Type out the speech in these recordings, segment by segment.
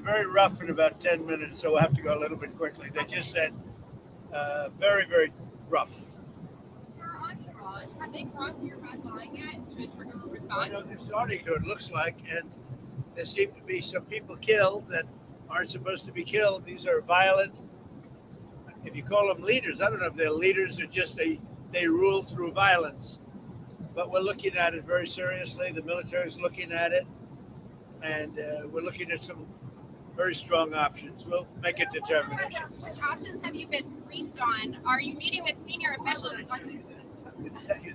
very rough in about 10 minutes, so we'll have to go a little bit quickly. They just said very, very rough. Sir, on Iran, have they crossed your red line yet to trigger a response? They're starting to, it looks like, and there seem to be some people killed that aren't supposed to be killed. These are violent, if you call them leaders, I don't know if they're leaders or just they rule through violence. But we're looking at it very seriously. The military is looking at it, and we're looking at some very strong options. We'll make a determination. Which options have you been briefed on? Are you meeting with senior officials? I'm going to tell you,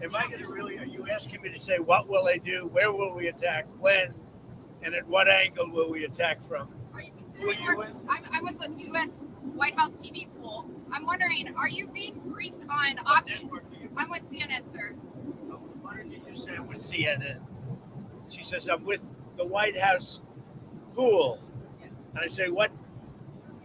am I going to really, are you asking me to say what will they do, where will we attack, when, and at what angle will we attack from? Are you considering, I'm with the U.S. White House TV pool. I'm wondering, are you being briefed on options? I'm with CNN, sir. Why did you say I'm with CNN? She says, I'm with the White House pool. Yes. And I say, what?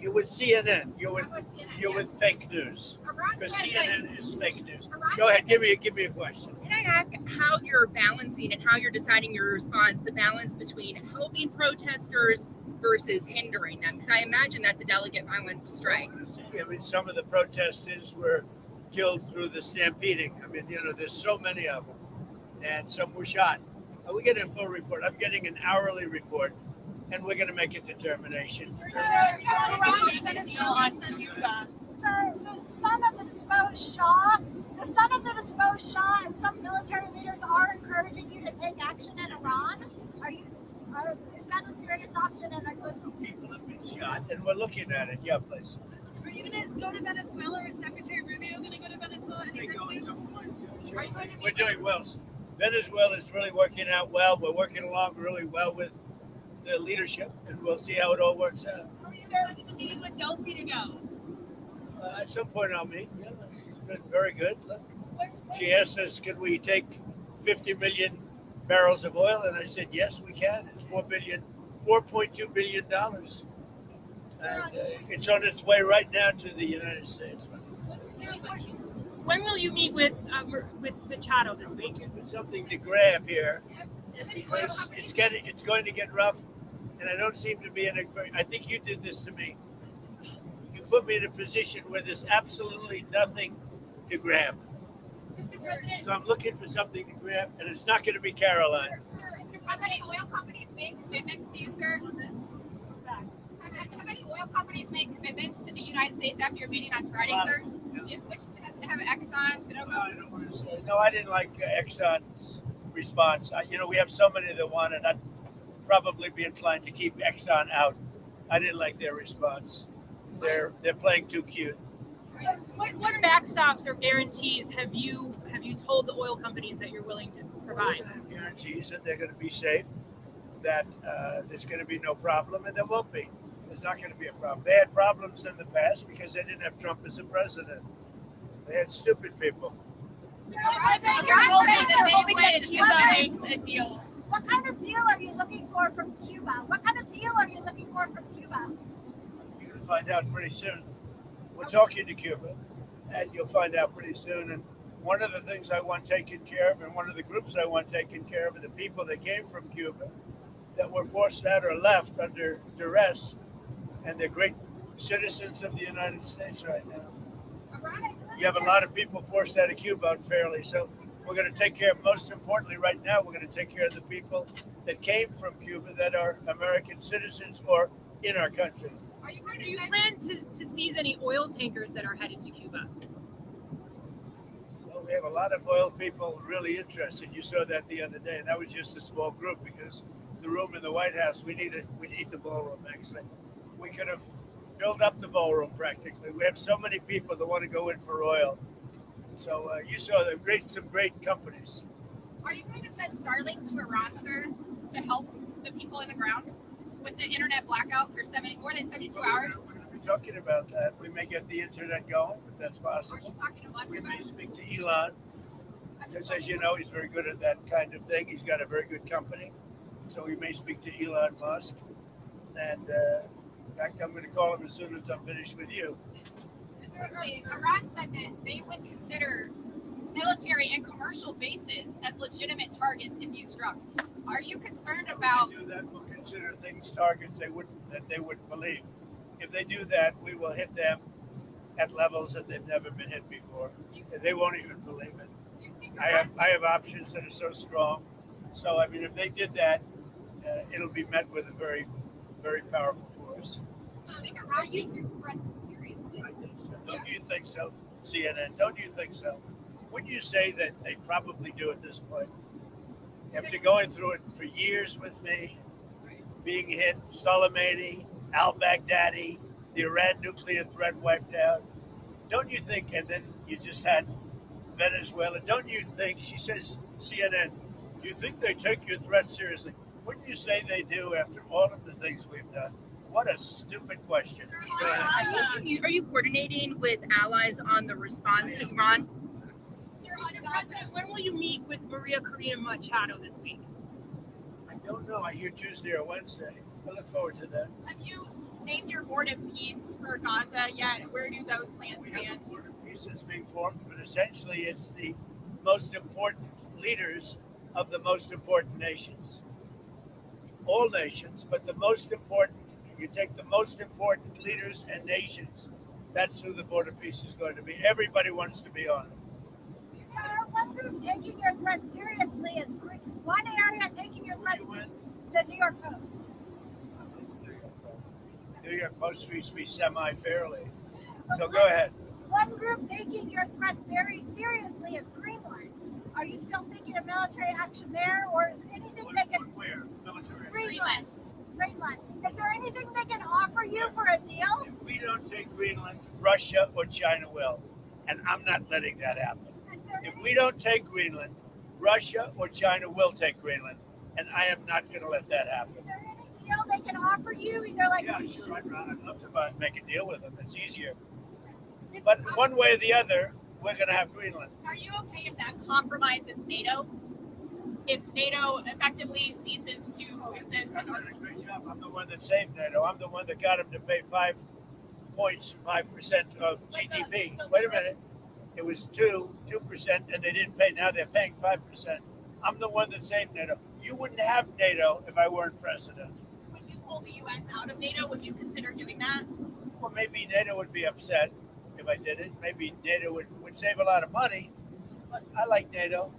You're with CNN. You're with fake news. Because CNN is fake news. Go ahead, give me a question. Can I ask how you're balancing and how you're deciding your response, the balance between helping protesters versus hindering them? Because I imagine that's a delicate balance to strike. I mean, some of the protesters were killed through the stampeding. I mean, there's so many of them. And some were shot. We get a full report. I'm getting an hourly report, and we're going to make a determination. Sir, the son of the disposed Shah and some military leaders are encouraging you to take action in Iran. Is that a serious option? And people have been shot, and we're looking at it. Yeah, please. Are you going to go to Venezuela, or Secretary Rubio going to go to Venezuela anytime soon? We're doing well. Venezuela is really working out well. We're working along really well with the leadership, and we'll see how it all works out. Are you starting the meeting with Dulcie to go? At some point I'll meet. Yeah, she's been very good. Look, she asked us, can we take 50 million barrels of oil? And I said, yes, we can. It's $4.2 billion. And it's on its way right now to the United States. When will you meet with Machado this week? Looking for something to grab here, because it's going to get rough, and I don't seem to be in a very, I think you did this to me. You put me in a position where there's absolutely nothing to grab. So I'm looking for something to grab, and it's not going to be Caroline. Have any oil companies made commitments to you, sir? Have any oil companies made commitments to the United States after your meeting on Friday, sir? Which have Exxon? I don't want to say. No, I didn't like Exxon's response. We have so many that want it. I'd probably be inclined to keep Exxon out. I didn't like their response. They're playing too cute. What backstops or guarantees have you told the oil companies that you're willing to provide? Guarantees that they're going to be safe, that there's going to be no problem, and there won't be. There's not going to be a problem. They had problems in the past because they didn't have Trump as a president. They had stupid people. What kind of deal are you looking for from Cuba? What kind of deal are you looking for from Cuba? You're going to find out pretty soon. We're talking to Cuba, and you'll find out pretty soon. And one of the things I want taken care of, and one of the groups I want taken care of, are the people that came from Cuba that were forced out or left under duress, and they're great citizens of the United States right now. You have a lot of people forced out of Cuba unfairly, so we're going to take care of, most importantly right now, we're going to take care of the people that came from Cuba that are American citizens or in our country. Do you plan to seize any oil tankers that are headed to Cuba? Well, we have a lot of oil people really interested. You saw that the other day, and that was just a small group because the room in the White House, we need the ballroom, actually. We could have filled up the ballroom practically. We have so many people that want to go in for oil. So you saw some great companies. Are you going to send Starlink to Iran, sir, to help the people in the ground with the internet blackout for more than 72 hours? We're going to be talking about that. We may get the internet going, if that's possible. Are you talking to Musk We about may it? speak to Elon, because as you know, he's very good at that kind of thing. He's got a very good company. So we may speak to Elon Musk. And in fact, I'm going to call him as soon as I'm finished with you. Iran said that they would consider military and commercial bases as legitimate targets if you struck. Are you concerned about? When they do that, we'll consider things targets they wouldn't believe. If they do that, we will hit them at levels that they've never been hit before. They won't even believe it. Do you think I have options that are so strong. So I mean, if they did that, it'll be met with a very, very powerful force. Iran takes your threats seriously? I think so. Don't you think so, CNN? Don't you think so? Wouldn't you say that they probably do at this point? After going through it for years with me, being hit, Soleimani, al-Baghdadi, the Iran nuclear threat wiped out. Don't you think, and then you just had Venezuela, don't you think, she says, CNN, do you think they take your threat seriously? Wouldn't you say they do after all of the things we've done? What a stupid question. Go ahead. Are you coordinating with allies on the response to Iran? Mr. President, when will you meet with Maria Corina Machado this week? I don't know. I hear Tuesday or Wednesday. I look forward to that. Have you named your board of peace for Gaza yet? Where do those plans We have stand? a board of peace that's being formed, but essentially it's the most important leaders of the most important nations. All nations, but the most important, you take the most important leaders and nations, that's who the board of peace is going to be. Everybody wants to be on it. One group taking your threat seriously is one area taking your threat. You win. The New York Post. New York Post treats me semi-fairly. So go ahead. One group taking your threats very seriously is Greenland. Are you still thinking of military action there, or is anything they can? Where? Military. Greenland. Greenland. Is there anything they can offer you for a deal? If we don't take Greenland, Russia or China will. And I'm not letting that happen. If we don't take Greenland, Russia or China will take Greenland. And I am not going to let that happen. Is there any deal they can offer you? Either like Yeah, sure. I'd love to make a deal with them. It's easier. But one way or the other, we're going to have Greenland. Are you okay if that compromises NATO? If NATO effectively ceases to exist? I've done a great job. I'm the one that saved NATO. I'm the one that got them to pay 5% of GDP. Wait a minute. It was 2%, and they didn't pay. Now they're paying 5%. I'm the one that saved NATO. You wouldn't have NATO if I weren't president. Would you pull the U.S. out of NATO? Would you consider doing that? Well, maybe NATO would be upset if I did it. Maybe NATO would save a lot of money. But I like NATO.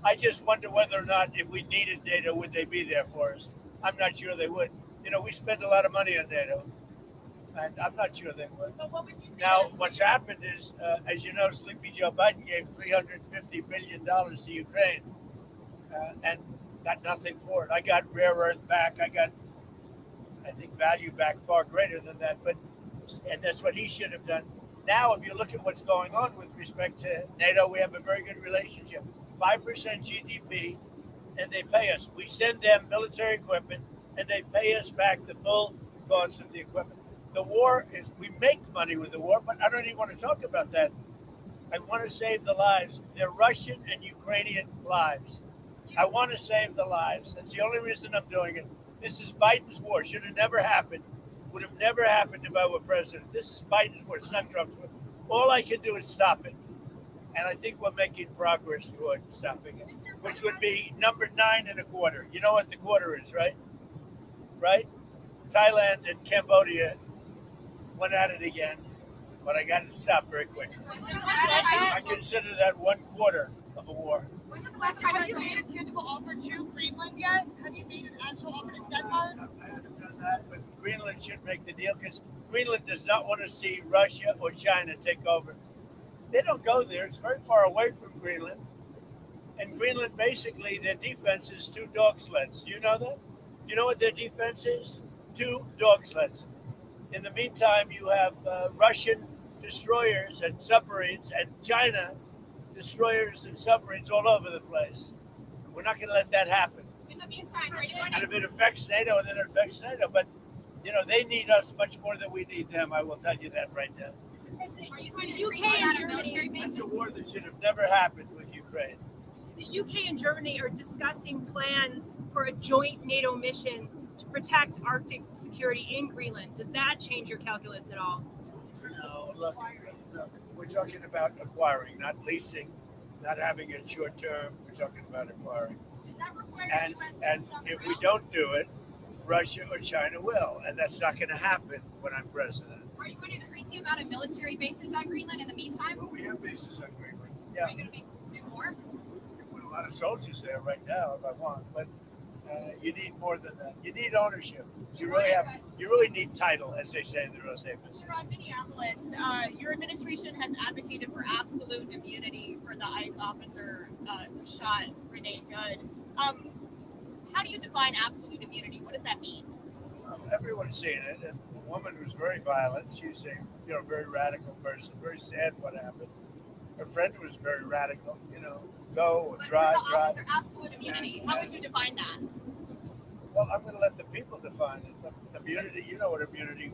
I just wonder whether or not if we needed NATO, would they be there for us? I'm not sure they would. We spend a lot of money on NATO, and I'm not sure they would. But what would you say? Now, what's happened is, as you know, Sleepy Joe Biden gave $350 billion to Ukraine and got nothing for it. I got rare earth back. I got, I think, value back far greater than that. And that's what he should have done. Now, if you look at what's going on with respect to NATO, we have a very good relationship. 5% GDP, and they pay us. We send them military equipment, and they pay us back the full cost of the equipment. The war is, we make money with the war, but I don't even want to talk about that. I want to save the lives. They're Russian and Ukrainian lives. I want to save the lives. That's the only reason I'm doing it. This is Biden's war. Should have never happened. Would have never happened if I were president. This is Biden's war. It's not Trump's war. All I can do is stop it. And I think we're making progress toward stopping it, which would be number 9.25. You know what the quarter is, right? Right? Thailand and Cambodia went at it again, but I got to stop very quick. I consider that 1/4 of a war. When was the last time you made a tangible offer to Greenland yet? Have you made an actual offer to Denmark? I haven't done that, but Greenland should make the deal because Greenland does not want to see Russia or China take over. They don't go there. It's very far away from Greenland. And Greenland, basically, their defense is 2 dog sleds. Do you know that? You know what their defense is? 2 dog sleds. In the meantime, you have Russian destroyers and submarines and China destroyers and submarines all over the place. We're not going to let that happen. In the meantime, are you going And to if it affects NATO, then it affects NATO. But, they need us much more than we need them. I will tell you that right now. Are you going to UK increase and out of Germany. military It's bases? a war that should have never happened with Ukraine. The UK and Germany are discussing plans for a joint NATO mission to protect Arctic security in Greenland. Does that change your calculus at all? No, look, we're talking about acquiring, not leasing, not having it short term. We're talking about acquiring. Does that require And US and troops on the if we ground? don't do it, Russia or China will, and that's not going to happen when I'm president. Are you going to increase the amount of military bases on Greenland in the meantime? But we have bases on Greenland. Are Yeah, you going to do more? we put a lot of soldiers there right now if I want, but you need more than that. You need ownership. You really need title, as they say in the real estate business. You're on Minneapolis. Your administration has advocated for absolute immunity for the ICE officer who shot Renee Good. How do you define absolute immunity? What does that mean? Everyone's seen it. And a woman who's very violent. She's a very radical person. Very sad what happened. Her friend was very radical. Go But drive. for the officer, absolute immunity. How would you define that? Well, I'm going to let the people define it. But immunity, you know what immunity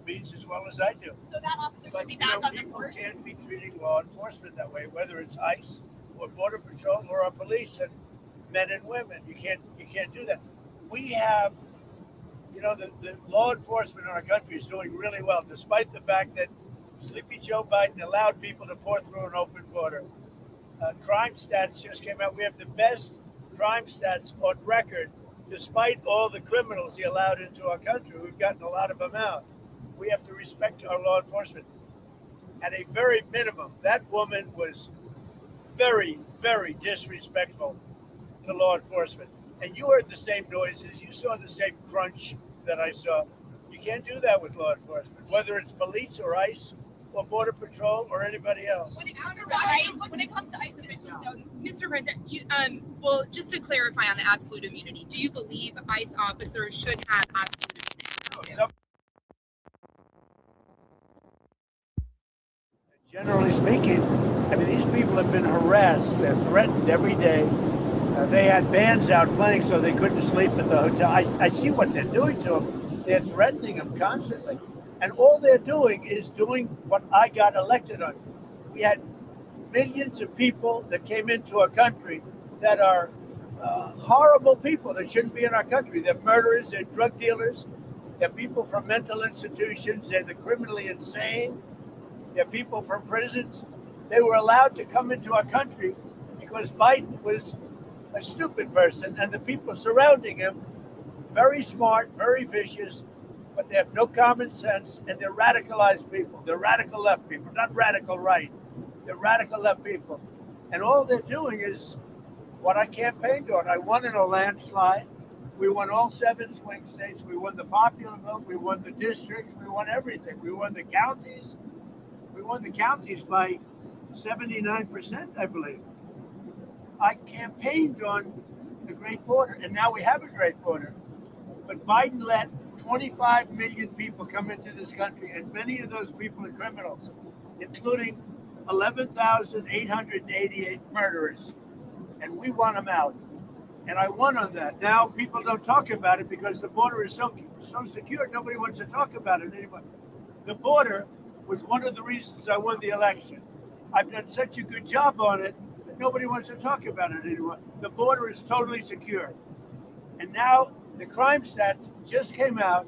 means as well as I do. So that officer But should be back on the people force. can't be treating law enforcement that way, whether it's ICE or Border Patrol or our police and men and women. You can't do that. We have, the law enforcement in our country is doing really well, despite the fact that Sleepy Joe Biden allowed people to pour through an open border. Crime stats just came out. We have the best crime stats on record, despite all the criminals he allowed into our country. We've gotten a lot of them out. We have to respect our law enforcement. At a very minimum, that woman was very, very disrespectful to law enforcement. And you heard the same noises. You saw the same crunch that I saw. You can't do that with law enforcement, whether it's police or ICE or Border Patrol or anybody else. When it comes to ICE officials, though, Mr. President, well, just to clarify on the absolute immunity, do you believe ICE officers should have absolute immunity? Generally speaking, these people have been harassed. They're threatened every day. They had bands out playing so they couldn't sleep at the hotel. I see what they're doing to them. They're threatening them constantly. And all they're doing is doing what I got elected on. We had millions of people that came into our country that are horrible people that shouldn't be in our country. They're murderers, they're drug dealers, they're people from mental institutions, they're the criminally insane, they're people from prisons. They were allowed to come into our country because Biden was a stupid person and the people surrounding him, very smart, very vicious, but they have no common sense, and they're radicalized people. They're radical left people, not radical right. They're radical left people. And all they're doing is what I campaigned on. I won in a landslide. We won all 7 swing states. We won the popular vote. We won the districts. We won everything. We won the counties. We won the counties by 79%, I believe. I campaigned on the Great Border, and now we have a Great Border. But Biden let 25 million people come into this country, and many of those people are criminals, including 11,888 murderers. And we want them out. And I won on that. Now people don't talk about it because the border is so secure. Nobody wants to talk about it anymore. The border was one of the reasons I won the election. I've done such a good job on it that nobody wants to talk about it anymore. The border is totally secure. And now the crime stats just came out,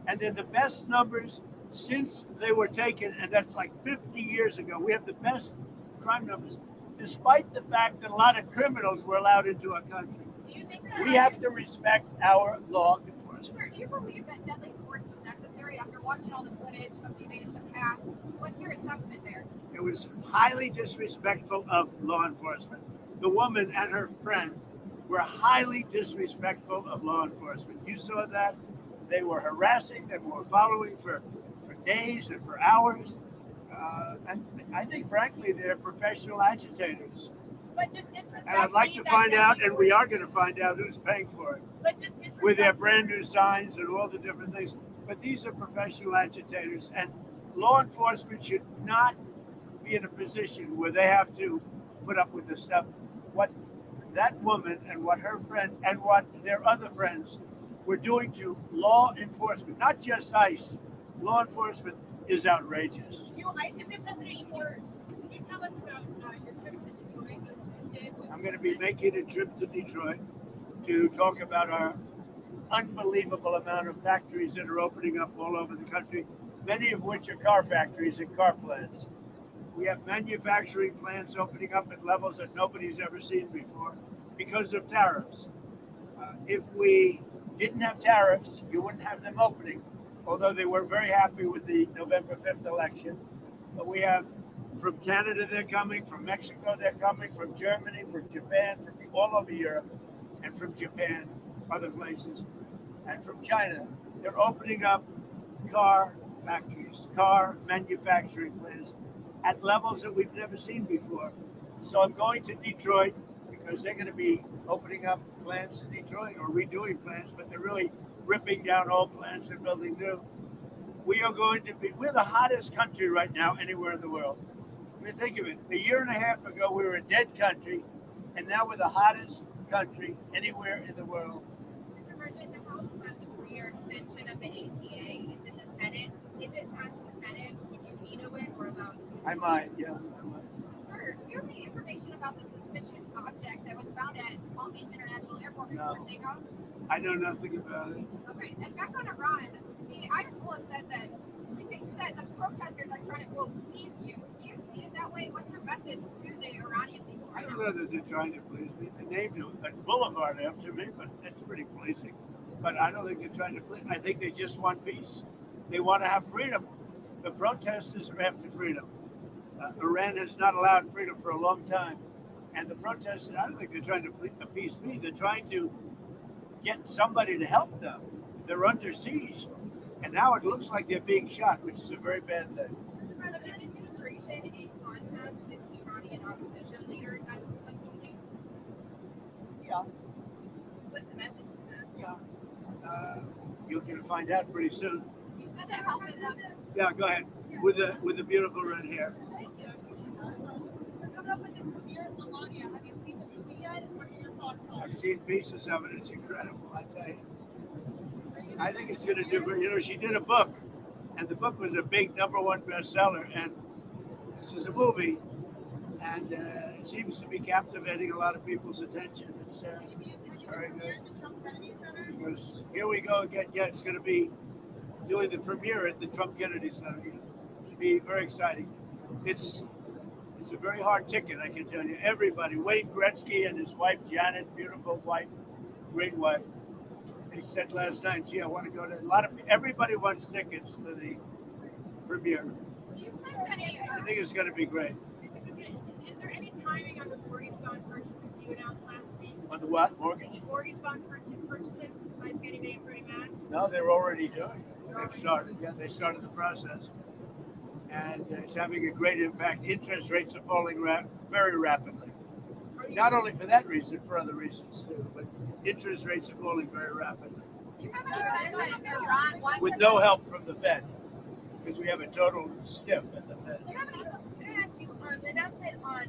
and they're the best numbers since they were taken, and that's like 50 years ago. We have the best crime numbers, despite the fact that a lot of criminals were allowed into our country. Do you think that We have to respect our law enforcement. Sir, do you believe that deadly force was necessary after watching all the footage of the days that passed? What's your assessment there? It was highly disrespectful of law enforcement. The woman and her friend were highly disrespectful of law enforcement. You saw that. They were harassing them, were following for days and for hours. And I think, frankly, they're professional agitators. But just disrespect. And I'd like to find out, and we are going to find out who's paying for it, But just disrespect. with their brand new signs and all the different things. But these are professional agitators, and law enforcement should not be in a position where they have to put up with this stuff. What that woman and what her friend and what their other friends were doing to law enforcement, not just ICE, law enforcement, is outrageous. Do ICE officials anymore? Can you tell us about your trip to Detroit on Tuesday? I'm going to be making a trip to Detroit to talk about our unbelievable amount of factories that are opening up all over the country, many of which are car factories and car plants. We have manufacturing plants opening up at levels that nobody's ever seen before because of tariffs. If we didn't have tariffs, you wouldn't have them opening, although they were very happy with the November 5th election. But we have from Canada, they're coming, from Mexico, they're coming, from Germany, from Japan, from all over Europe, and from Japan, other places, and from China. They're opening up car factories, car manufacturing plants at levels that we've never seen before. So I'm going to Detroit because they're going to be opening up plants in Detroit or redoing plants, but they're really ripping down old plants and building new. We're the hottest country right now anywhere in the world. I mean, think of it. A year and a half ago, we were a dead country, and now we're the hottest country anywhere in the world. Mr. President, the House passed a 3-year extension of the ACA. It's in the Senate. If it passed the Senate, would you veto it or allow it to? I might, yeah, I might. Sir, do you have any information about the suspicious object that was found at Palm Beach International Airport No. before takeoff? I know nothing about it. Okay, and back on Iran, the Ayatollah said that he thinks that the protesters are trying to, quote, please you. Do you see it that way? What's your message to the Iranian people I right don't now? know that they're trying to please me. They named a boulevard after me, but that's pretty pleasing. But I don't think they're trying to please. I think they just want peace. They want to have freedom. The protesters are after freedom. Iran has not allowed freedom for a long time. And the protesters, I don't think they're trying to appease me. They're trying to get somebody to help them. They're under siege. And now it looks like they're being shot, which is a very bad thing. Mr. President, is the administration in contact with Iranian opposition leaders as this is unfolding? Yeah. What's the message to them? Yeah. You're going to find out pretty soon. You said that help is up. Yeah, go ahead. With the beautiful red hair. Thank you. Coming up with the premiere of Melania. Have you seen the movie yet? What are your thoughts on I've it? seen pieces of it. It's incredible, I tell you. I think it's going to do. She did a book, and the book was a big #1 bestseller. And this is a movie, and it seems to be captivating a lot of people's attention. It's very good. Because here we go again. Yeah, it's going to be doing the premiere at the Trump Kennedy Center. It'll be very exciting. It's a very hard ticket, I can tell you. Everybody, Wayne Gretzky and his wife Janet, beautiful wife, great wife. They said last night, gee, I want to go to everybody wants tickets to the premiere. Do you sense any, I think it's going to be great. Is there any timing on the mortgage bond purchases you announced last week? On the what? Mortgage? Mortgage bond purchases by Fannie Mae and Freddie Mac? No, they're already doing it. They've started. Yeah, they started the process. And it's having a great impact. Interest rates are falling very rapidly. Not only for that reason, for other reasons too. But interest rates are falling very rapidly. do you have any sense that Iran wants With no help from the Fed. Because we have a total stiff at the Fed. Do you have any? Can I ask you the announcement on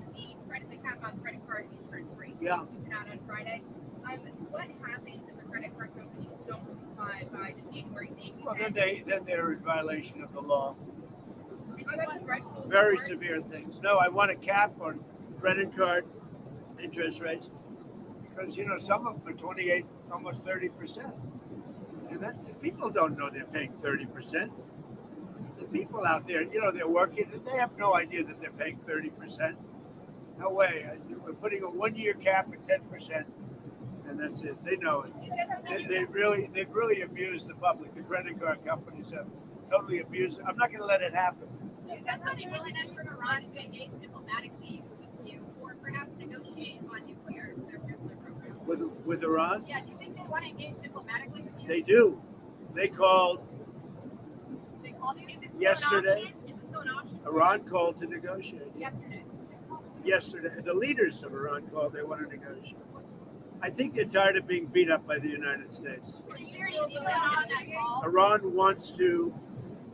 the cap on credit card interest rates? Yeah. You put out on Friday. What happens if the credit card companies don't comply by the January date? Well, then they're in violation of the law. And do you have thresholds? Very for it? severe things. No, I want a cap on credit card interest rates because some of them are 28, almost 30%, and that people don't know they're paying 30%. The people out there, they're working, and they have no idea that they're paying 30%. No way. We're putting a 1-year cap at 10%, and that's it. They know it. They've really abused the public. The credit card companies have totally abused it. I'm not going to let it happen. Do you sense any willingness from Iran to engage diplomatically with you, or perhaps negotiate on their nuclear program? With Iran? Yeah. Do you think they want to engage diplomatically with you? They do. They called They called you yesterday. Is it still an option? Iran called to negotiate. yesterday. Yesterday, the leaders of Iran called. They want to negotiate. I think they're tired of being beat up by the United States. Can you share any details on that call? Iran wants to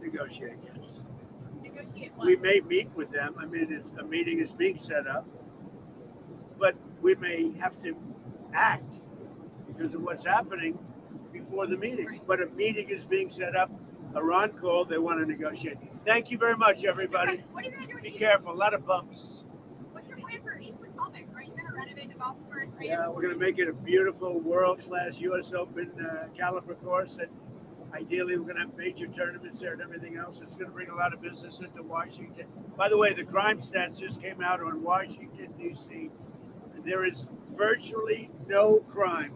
negotiate. Yes, Negotiate we what? may meet with them. I mean, a meeting is being set up, but we may have to act because of what's happening before the meeting. But a meeting is being set up. Iran called. They want to negotiate. Thank you very much, everybody. What are you going to do with Be East? careful. A lot of bumps. What's your plan for East Potomac? Are you going to renovate the golf course? Are you Yeah, we're going to make it a beautiful world-class U.S. Open caliber course, and ideally, we're going to have major tournaments there and everything else. It's going to bring a lot of business into Washington. By the way, the crime stats just came out on Washington, D.C. There is virtually no crime.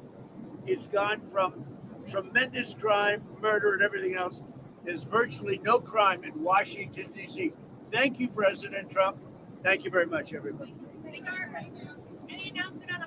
It's gone from tremendous crime, murder, and everything else. There's virtually no crime in Washington, D.C. Thank you, President Trump. Thank you very much, everybody. Any announcement on